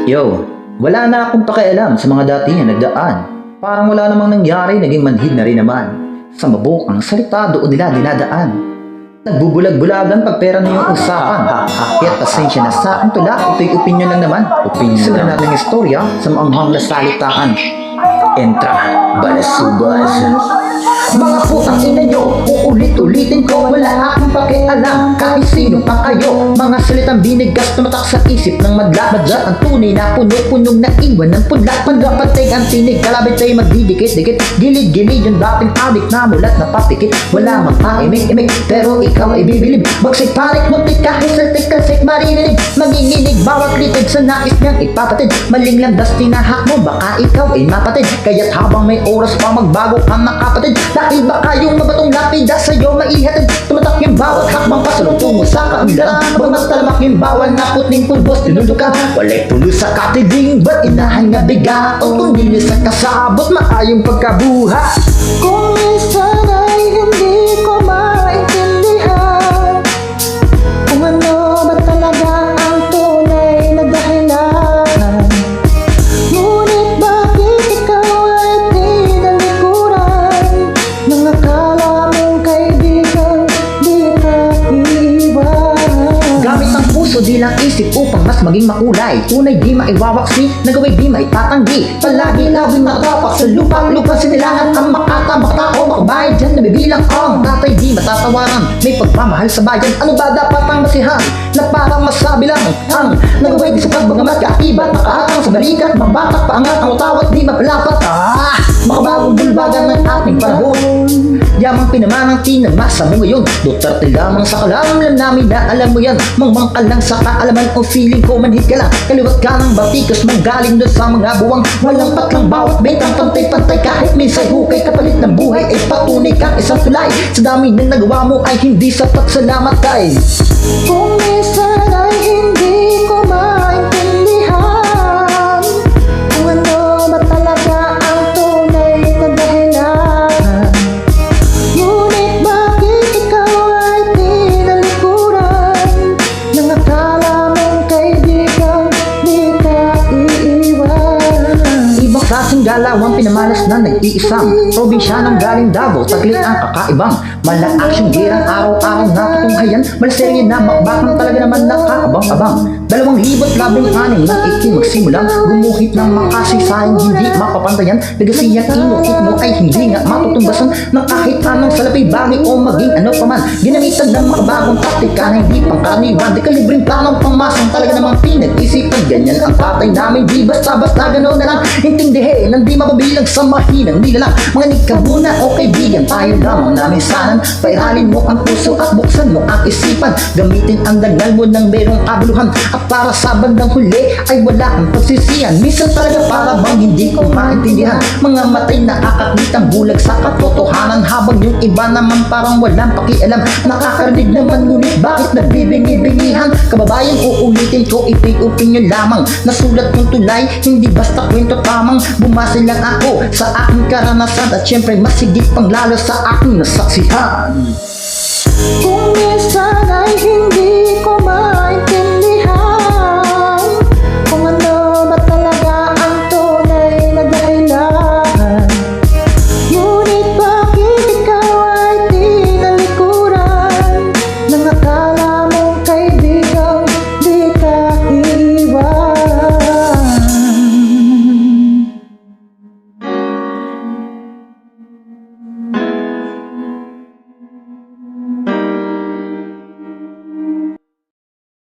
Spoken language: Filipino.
Yo, wala na akong pakialam sa mga dati na nagdaan. Parang wala namang nangyari, naging manhid na rin naman. Sa mabukang salita doon nila dinadaan. Nagbubulag-bulagan pag pera na yung usapan. Kaya pasensya na sa akin tula, ito'y opinion lang naman. Simulan natin ang istorya sa maanghang na salitaan. Entra, balasubas. Mga putang ina nyo, uulit-ulitin ko, wala akong pakialam kahit sino pa kayo. Mga salitang binigas tumatak sa isip ng madla. Ang tunay na puno-punong naiwan ng pula. Pandapat ang tinig, kalabit tayo magdidikit-dikit. Gilid-gilid yung dating adik na mulat na patikit. Wala mang paimik-imik, pero ikaw ay bibilib. Magsiparik mo kahit saltik-kalsik maririnig. Manginginig bawat litig sa nais niyang ipapatid. Maling landas tinahak mo, baka ikaw ay mapatid. Kaya't habang may oras pa magbago ka nakapatid. Dahil baka yung mabatong lapida sa'yo maihatid. Tumatak yung bawat hakbang pasalubong mo sa kaunlaran. Mas talamak yung bawal na putning pulbos tinulukan. Walay pulo sa katibing, ba't inahan nga biga? O kung dinis sa kasabot, maayong pagkabuha. Kung minsan ay hindi ko maintindihan kung ano ba talaga ang tunay na dahilan. Ngunit bakit ikaw ay tinalikuran ng akala mong kaibigan di ka iiwan? Gamit ang puso di lang isip upang mas maging makulay. Tunay di maiwawaksi, nagaway di maitatanggi. Palagi laging nakapak sa lupa sinilangan ang makatabak tao. Makabayad dyan nabibilang ang tatay di matatawaran. May pagmamahal sa bayan, ano ba dapat ang masihan? Na parang masabi lang ang nagaway di sa pagbangamat kaakibat. Makaatang sa balikat, mabatak paangat ang utawat di mapalapat. Makabagong bulbagan ng ating panahon. Yamang pinamanang tinamasa mo ngayon. Duterte lamang sa kalamlam namin na alam mo yan. Mangmang ka lang sa kaalaman o feeling ko manhid ka lang. Kaliwat ka ng batikas mong galing doon sa mga buwang. Walang patlang bawat bentang pantay-pantay. Kahit minsan hukay kapalit ng buhay ay patunay kang isang tulay. Sa dami ng nagawa mo ay hindi sapat, salamat kay. Kung minsan ay hindi ko maintindihan kung ano ba talaga ang tunay na dahilan. Ngunit bakit ikaw ay tinalikuran ng akala mong kaibigan di ka iiwan? Ibang klaseng galawang pinamalas na nag-iisang probinsyanang galing Davao, taglit ang kakaibang malang aksyong girang araw-araw na tutunghayan. Malaserye na makbakang talaga naman nakakabang-abang. 2016 nang magsimulang gumuhit ng makasisayang hindi mapapantayan. Legasiyang inukit mo ay hindi nga matutumbasan ng kahit anong salapi bagay o maging ano paman. Ginamitan ng makabagong taktika na hindi pangkaraniwan. Di kalibreng planong pangmasang talaga namang pinag-isipan. Ganyan ang tatay namin, di basta-basta gano'n na lang. Intindihin, nang di mapabilang sa mahinang nilalang. Mga nikabuna o kaibigan, tayo lamang namin sanan. Pairalin mo ang puso at buksan mo ang isipan. Gamitin ang dagal mo ng merong kabuluhan. At para sa bandang huli ay wala kang pagsisiyan. Minsan talaga para bang hindi ko maintindihan. Mga matay na akakitang bulag sa katotohanan. Habang yung iba naman parang walang pakialam. Nakakarinig naman ngunit bakit nagbibingi-bingihan? Kababayan, uulitin ko, ito'y opinion lamang. Nasulat kong tulay, hindi basta kwento tamang. Bumase lang ako sa aking karanasan. At syempre masigit pang lalo sa aking nasaksihan. Kung